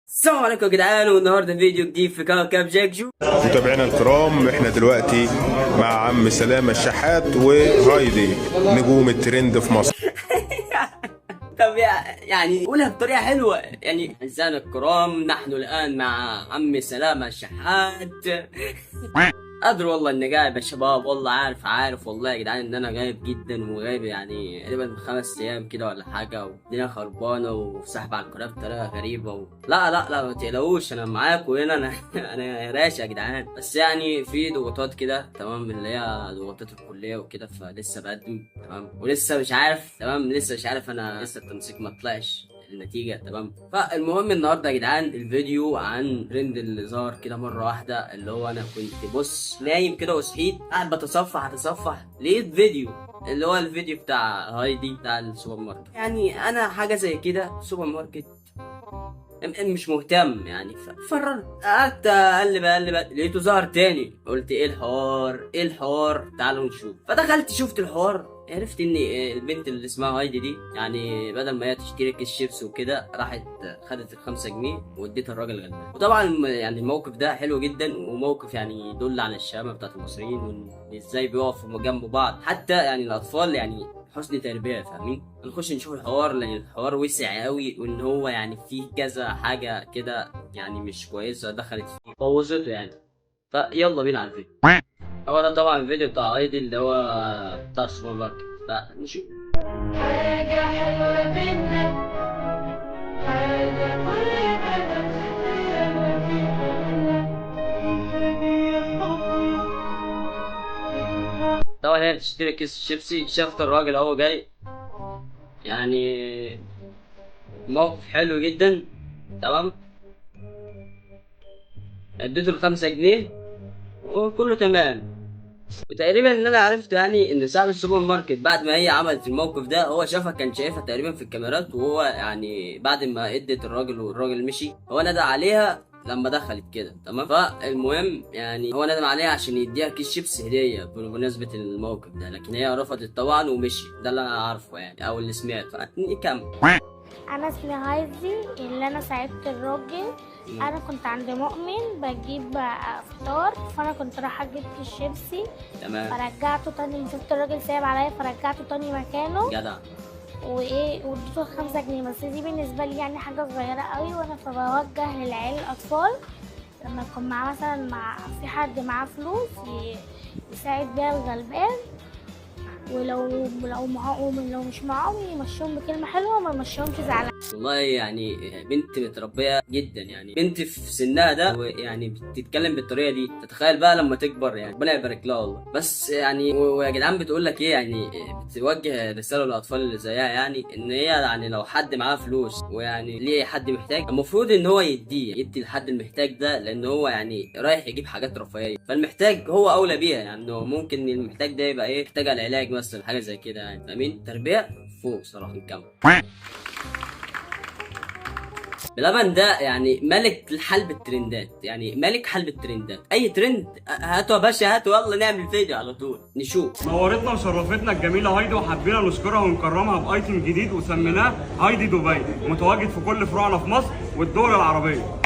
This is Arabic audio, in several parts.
السلام عليكم يا جدعان، والنهارده فيديو جديد في كوكب جاكجو. متابعينا الكرام، احنا دلوقتي مع عم سلامة الشحات وهايدي نجوم الترند في مصر. طب يعني قولها بطريقه حلوه. يعني اعزائنا الكرام، نحن الان مع عم سلامه الشحات. قادر والله اني غايب يا شباب، والله عارف والله يا جدعان ان انا غايب جدا، وغايب يعني تقريبا 5 ايام كده ولا حاجه، والدنيا خربانه وسحب على القناه بطريقه غريبه لا ما تقلقوش، انا معاكم هنا. انا راشق يا جدعان، بس يعني في ضغوطات كده تمام، اللي هي ضغوطات الكليه وكده، فلسه بقدم تمام، ولسه مش عارف تمام، لسه مش عارف، انا لسه التنسيق ما طلعش النتيجة تمام. فالمهم النهارده يا جدعان الفيديو عن ترند اللي ظهر كده مرة واحدة، اللي هو انا كنت بص نايم كده وصحيت قاعد بتصفح لقيت فيديو، اللي هو الفيديو بتاع هايدي بتاع السوبر ماركت. يعني انا حاجة زي كده سوبر ماركت مش مهتم يعني، فقررت قعدت اقلب لقيته ظهر تاني، قلت ايه الحوار تعالوا نشوف. فدخلت شفت الحوار، عرفت ان البنت اللي اسمها هايدي دي يعني بدل ما هي تشتري كيس شيبس وكده، راحت خدت ال5 جنيه واديتها الراجل غلبان. وطبعا يعني الموقف ده حلو جدا، وموقف يعني يدل على الشهامه بتاعت المصريين، وان ازاي بيقفوا جنب بعض، حتى يعني الاطفال يعني حسن تربيه، فاهمين؟ نخش نشوف الحوار، لان الحوار وسع قوي، وان هو يعني فيه كذا حاجه كده يعني مش كويسه دخلت فيه بوظته يعني. فيلا بينا على الفيديو. هو ده طبعا الفيديو بتاع ايدي اللي هو بتاع السوبر ماركت. فنشوف. حاجة حلوة منك، حاجة كل حاجة طبعا هي بتشتري كيس شيبسي، شافت الراجل اهو جاي، يعني موقف حلو جدا تمام. اديته ال5 جنيه وكله تمام. وتقريبا اللي انا عرفته يعني ان صاحب السوبر ماركت بعد ما هي عملت الموقف ده، هو شافها، كان شايفها تقريبا في الكاميرات، وهو يعني بعد ما ادت الراجل والراجل مشي، هو ندى عليها لما دخلت كده تمام. فالمهم يعني هو ندم عليها عشان يديها كيس شيبس هديه بمناسبه الموقف ده، لكن هي رفضت طبعا ومشي. ده اللي انا عارفه يعني، او اللي سمعت. فنكمل. انا اسمي هايدي، اللي انا ساعدت الراجل. انا كنت عند مؤمن بجيب فطار، فانا كنت رايحه اجيب كيس شيبسي، تمام. فرجعته تاني، شفت الراجل سايب عليا فرجعته تاني مكانه. جدع. وايه، واديته 5 جنيه، بس دي بالنسبه لي يعني حاجه صغيره قوي، وانا فبوجه للعيال الاطفال لما يكون معاه مثلا في حد معاه فلوس يساعد بيها الغلبان، ولو مش معاهم يمشيهم بكلمه حلوه وما يمشيهمش زعلان. والله يعني بنت متربية جدا، يعني بنت في سنها ده ويعني بتتكلم بالطريقة دي، تتخيل بقى لما تكبر، يعني ربنا يبارك لها والله. بس يعني ويا جدعان بتقول لك ايه، يعني بتوجه رسالة للأطفال اللي زيها، يعني ان هي يعني لو حد معاه فلوس ويعني ليه حد محتاج، المفروض ان هو يدي لحد المحتاج ده، لان هو يعني رايح يجيب حاجات رفاهية، فالمحتاج هو اولى بيها. يعني انه ممكن المحتاج ده يبقى ايه، محتاج على العلاج مثلا، حاجة زي كده يعني، فاهمين؟ تربية فوق صراحة. نكمل. بلبن ده يعني ملك الحلب الترندات، يعني ملك حلب الترندات، اي ترند هاتوا يا باشا، هاتوا يلا نعمل فيديو على طول نشوف. نورتنا وشرفتنا الجميله هايدي، وحبينا نشكرها ونكرمها بايتم جديد وسميناه هايدي دبي، متواجد في كل فروعنا في مصر والدول العربيه.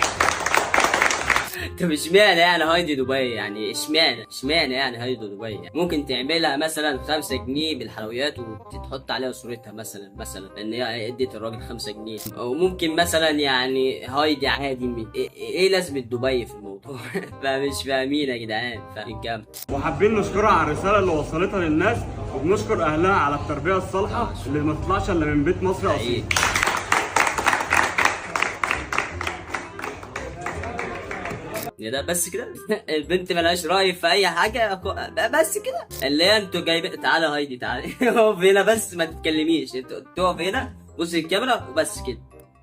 طب اشمعنى يعني هايدي دبي؟ يعني اشمعنى يعني هايدي دبي؟ يعني ممكن تعملها مثلا 5 جنيه بالحلويات وتحط عليها صورتها مثلا لان هي اديت الراجل 5 جنيه، او ممكن مثلا يعني هايدي عادي. ايه لازمه دبي في الموضوع؟ فمش فاهمين يا جدعان. فاهمين كام؟ وحابين نشكرها على الرساله اللي وصلتها للناس، وبنشكر اهلها على التربيه الصالحه اللي ما تطلعش الا من بيت مصري اصيل. يا ده بس كده. البنت ملهاش رأي في أي حاجة، بس كده اللي هي انتوا جايبين. تعالى هايدي تعالى. اقف هنا بس ما تتكلميش، انت تقف هنا بص الكاميرا وبس كده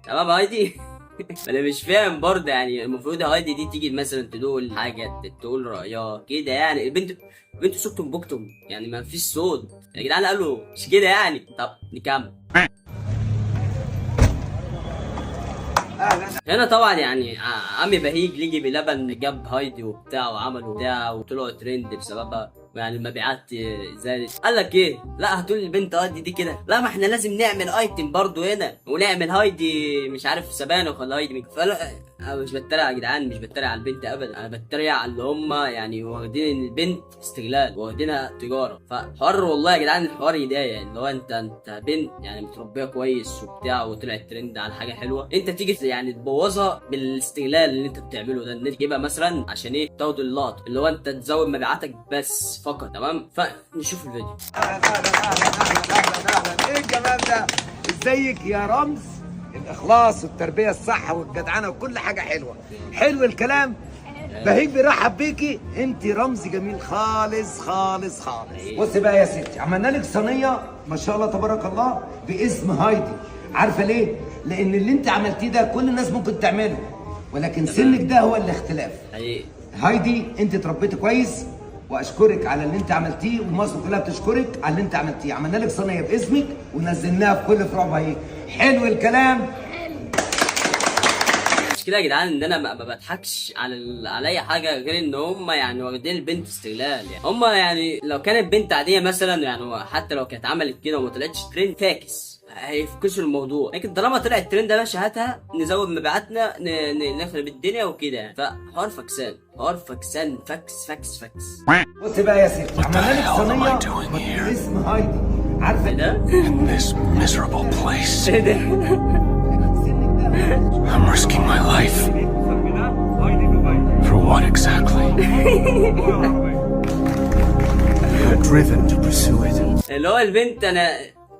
تمام هايدي. انا مش فاهم برضه، يعني المفروض هايدي دي تيجي مثلا تقول حاجة، تقول رأيها كده يعني. البنت صوتهم بكتم، يعني ما فيش صوت يا جدعان، قالوا مش كده يعني. طب نكمل. هنا طبعا يعني عمي بهيج ليجي بلبن جاب هايدي وبتاع، وعملوا بتاع وطلعوا ترند بسببها، يعني المبيعات زادت. قال لك ايه، لا هتقول البنت هايدي دي كده، لا ما احنا لازم نعمل ايتم برضو هنا، ونعمل هايدي مش عارف سبانخ ولا هايدي فلا انا مش بتريق يا جدعان، مش بتريق على البنت ابدا، انا بتريق على اللي هم يعني واخدين البنت استغلال واخدينها تجاره. فحوار والله يا جدعان الحوار يضايق، اللي هو انت بنت يعني متربيه كويس وبتاع وطلعت ترند على حاجه حلوه، انت تيجي يعني تبوظها بالاستغلال اللي انت بتعمله ده، ان انت تجيبها مثلا عشان ايه؟ تاخد اللقطه اللي هو انت تزود مبيعاتك بس فقط. تمام، فنشوف الفيديو. ايه الجمال ده؟ ازيك يا رمز الاخلاص والتربيه الصح والجدعنه وكل حاجه حلوه. حلو الكلام. بهيج بيرحب بيكي، انت رمز جميل خالص خالص خالص. بصي بقى يا ستي، عملنا لك صينيه ما شاء الله تبارك الله باسم هايدي. عارفه ليه؟ لان اللي انت عملتيه ده كل الناس ممكن تعمله، ولكن سنك ده هو الاختلاف. هايدي انت اتربيتي كويس، واشكرك على اللي انت عملتيه، ومصر كلها بتشكرك على اللي انت عملتيه. عملنا لك صينيه باسمك ونزلناها في كل فروع بهيج. حلو الكلام. مش كده يا جدعان ان انا ما بضحكش على اي حاجه غير ان هم يعني واخدين البنت استغلال. يعني هم يعني لو كانت بنت عاديه مثلا، يعني حتى لو كانت عملت كده وما طلعتش ترند فاكس هيفكسوا الموضوع، لكن طالما طلعت ترند يا باشا هاتها نزود مبيعاتنا نخرب الدنيا وكده يعني. فحوار فكسان، حوار فكسان، فكس فكس فكس. بصي بقى يا ستي، عملنا لك صينيه باسم هايدي. عارفه ده In this miserable place, ايه ده؟ I'm risking my life. سميناه هايدي دبي. For what exactly? I'm driven to pursue it. اللي هو البنت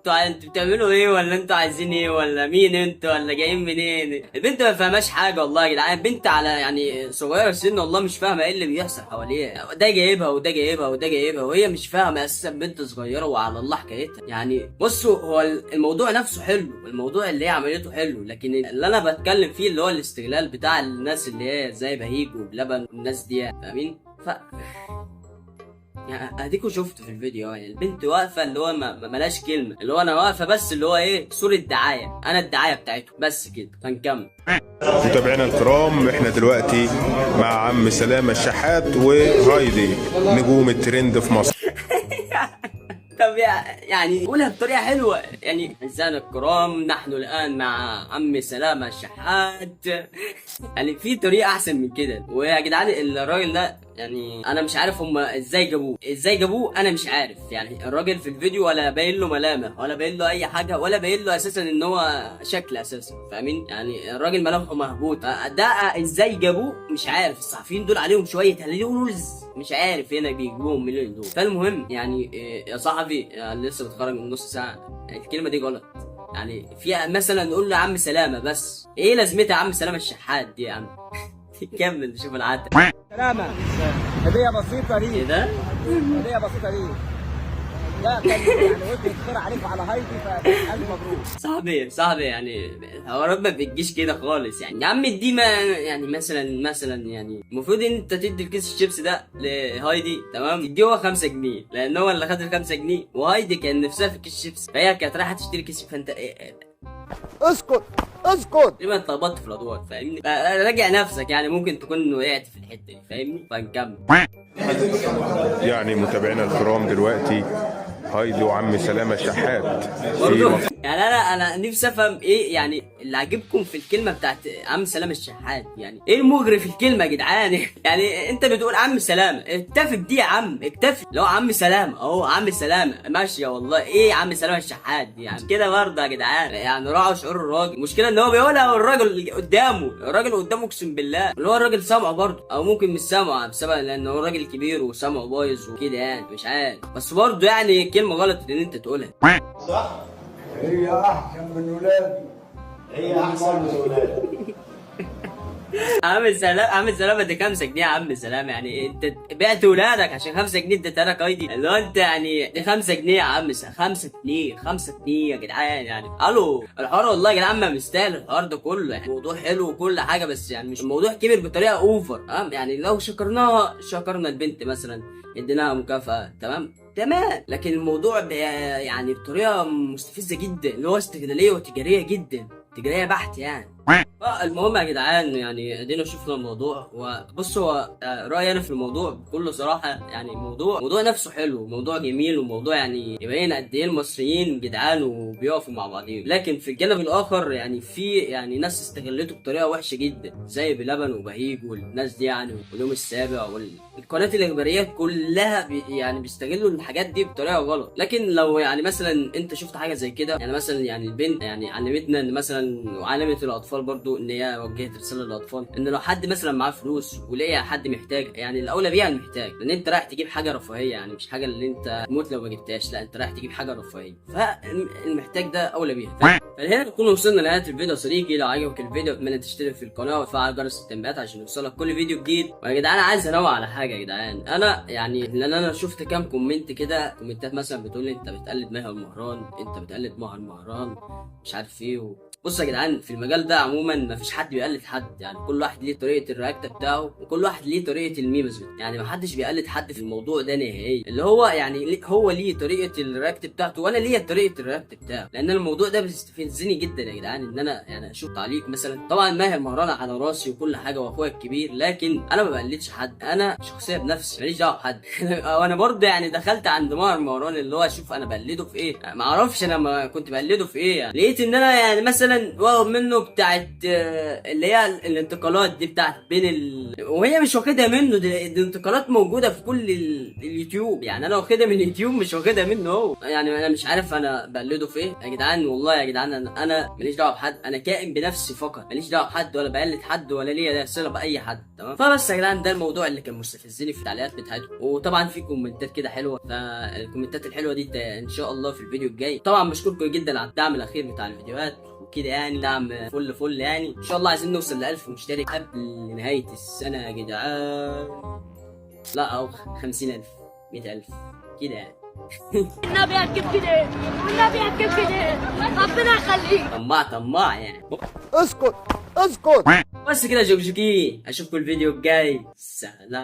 انتوا بتعملوا ايه؟ ولا انتوا عايزين ايه؟ ولا مين انتوا؟ ولا جايين منين؟ البنت ما فاهماش حاجه والله يا جدعان. البنت على يعني صغيره السن والله مش فاهمه ايه اللي بيحصل حواليها، ده جايبها وده جايبها وده جايبها وهي مش فاهمه اساسا، بنت صغيره وعلى الله حكايتها. يعني بصوا، هو الموضوع نفسه حلو، الموضوع اللي هي عملته حلو، لكن اللي انا بتكلم فيه اللي هو الاستغلال بتاع الناس اللي هي زي بهيج وبلبن والناس دي، فاهمين؟ يعني اديكوا شفتوا في الفيديو يعني البنت واقفه اللي هو ملاش كلمه، اللي هو انا واقفه بس اللي هو ايه؟ صوره دعايه، انا الدعايه بتاعته بس كده. هنكمل. متابعينا الكرام، احنا دلوقتي مع عم سلامة الشحات وهايدي نجوم الترند في مصر. طب يعني قولها بطريقه حلوه يعني. اعزائنا الكرام، نحن الان مع عم سلامة الشحات. يعني في طريقه احسن من كده. ويا جدعان الراجل ده يعني انا مش عارف هم ازاي جابوه انا مش عارف. يعني الراجل في الفيديو ولا باين له ملامح ولا باين له اي حاجه ولا باين له اساسا ان هو شكل اساسا، فاهمين؟ يعني الراجل ملامحه مهبوط. ده ازاي جابوه مش عارف. الصحفيين دول عليهم شويه هليونز، مش عارف هنا بيجيبوهم منين دول. فالمهم يعني يا صاحبي يعني لسه بتخرج من نص ساعه، يعني الكلمه دي غلط. يعني في مثلا نقول له عم سلامة، بس ايه لازمتها عم سلامة الشحات دي يا عم؟ كمل نشوف العاده. سلامة، هدية بسيطة ليك. ايه ده؟ هدية بسيطة ليك. لا كان يعني قلت يتخير عليك وعلى هايدي، فألف مبروك. صاحبي يعني الحوارات ما بتجيش كده خالص. يعني يا عم دي ما يعني مثلا يعني المفروض انت تدي الكيس الشيبس ده لهايدي، تمام؟ تديه هو 5 جنيه لان هو اللي خد ال 5 جنيه، وهايدي كان نفسها في كيس شيبس، فهي كانت رايحه تشتري كيس. فانت اسكت. ليه ما اتلخبطت في الادوار؟ فاهمني؟ راجع نفسك، يعني ممكن تكون وقعت في الحته دي، فاهمني؟ فنكمل. يعني متابعينا الكرام دلوقتي هايدي وعم سلامة الشحات في برضو مصر. يعني انا نفسي افهم ايه يعني اللي عاجبكم في الكلمه بتاعت عم سلامة الشحات. يعني ايه المغري في الكلمه يا جدعان؟ يعني انت بتقول عم سلامة، اكتفي بدي يا عم، اكتفي. لو عم سلامة اهو، عم سلامة ماشيه والله. ايه عم سلامة الشحات دي يعني كده برضه يا جدعان؟ يعني راعوا شعور الراجل. المشكله ان هو بيقولها والراجل اللي قدامه، الراجل قدامه اقسم بالله اللي هو الراجل سامعه برضه، او ممكن مش سامعه بسبب لان هو راجل كبير وسامعه بايظ وكده يعني، مش عارف. بس برضه يعني كلمه غلط ان انت تقولها. صح؟ هي احسن من ولادي. هي احسن من ولادي. عم سلامة دي 5 جنيه يا عم سلامة. يعني انت بعت ولادك عشان 5 جنيه اديتها لك ايدي؟ اللي هو انت يعني دي 5 جنيه يا عم 5 جنيه 5 جنيه يا جدعان. يعني الو الحوار والله يا جدعان ما مستاهل الحوار ده كله. يعني الموضوع حلو وكل حاجه، بس يعني مش الموضوع كبر بطريقه اوفر. يعني لو شكرنا البنت مثلا، اديناها مكافأة، تمام، لكن الموضوع يعني بطريقه مستفزه جدا، اللي هو استغلاليه وتجاريه جدا، تجاريه بحت يعني. المهم يا جدعان يعني ادينا شفنا الموضوع. وبص هو رايي انا في الموضوع بكل صراحه، يعني موضوع نفسه حلو، موضوع جميل، وموضوع يعني يبين قد ايه المصريين جدعان وبيقفوا مع بعضهم. لكن في الجانب الاخر يعني في يعني ناس استغلته بطريقه وحشه جدا زي بلبن وبهيج والناس دي يعني، واليوم السابع والقنوات الاخباريه كلها يعني بيستغلوا الحاجات دي بطريقه غلط. لكن لو يعني مثلا انت شفت حاجه زي كده، يعني مثلا يعني البنت يعني علمتنا ان مثلا، وعلمت الاطفال برضو ان هي وجهت رساله للاطفال ان لو حد مثلا معاه فلوس ولقى حد محتاج، يعني الاولى بيها المحتاج، لان انت رايح تجيب حاجه رفاهيه، يعني مش حاجه اللي انت تموت لو ما جبتهاش، لا انت رايح تجيب حاجه رفاهيه، فالمحتاج ده اولى بيها. فهنا نكون وصلنا لنهايه الفيديو يا صديقي. لو عجبك الفيديو اتمنى تشترك في القناه وتفعل جرس التنبيهات عشان يوصلك كل فيديو جديد. ويا جدعان عايز انوه على حاجه يا جدعان، انا يعني لان انا شفت كام كومنت كده، كومنتات مثلا بتقول لي انت بتقلد ماهر المهران، انت بتقلد ماهر المهران مش عارف ايه بص يا جدعان في المجال ده عموما مفيش حد بيقلد حد، يعني كل واحد ليه طريقه الرياكت بتاعه، وكل واحد ليه طريقه الميمز، يعني محدش بيقلد حد في الموضوع ده نهائيا. اللي هو يعني هو ليه طريقه الرياكت بتاعته وانا ليا طريقه الرياكت بتاعه، لان الموضوع ده بيستفزني جدا يا جدعان ان انا يعني اشوف تعليق مثلا. طبعا ماهر مهران على راسي وكل حاجه واخويا الكبير، لكن انا ما بقلدش حد، انا شخصيه بنفسي ماليش دعوه بحد. وانا برضه يعني دخلت عند ماهر مهران اللي هو اشوف انا بقلده في ايه، ما اعرفش انا ما كنت بقلده في ايه، يعني لقيت ان انا يعني مثلا واخد منه بتاعت اللي هي الانتقالات دي بتاعت وهي مش واخدها منه، دي انتقالات موجوده في كل اليوتيوب، يعني انا واخدها من اليوتيوب مش واخدها منه هو، يعني انا مش عارف انا بقلده في ايه يا جدعان. والله يا جدعان انا ماليش دعوه بحد، انا كائن بنفسي فقط، ماليش دعوه بحد ولا بقلد حد ولا ليا صله باي حد، تمام. فبس يا جدعان ده الموضوع اللي كان مستفزني في التعليقات بتاعتكم. وطبعا في كومنتات كده حلوه، فالكومنتات الحلوه دي ان شاء الله في الفيديو الجاي. طبعا بشكركم جدا على الدعم الاخير بتاع الفيديوهات وكده، يعني دعم فل يعني. ان شاء الله عايزين نوصل ل 1000 مشترك قبل نهايه السنه يا جدعان، لا او 50000 100000 كده يعني. النبي هتجيب كده، والنبي هتجيب كده، ربنا يخليك. طماع يعني. اسكت بس كده جوجوكي، اشوفكم الفيديو الجاي، سلام.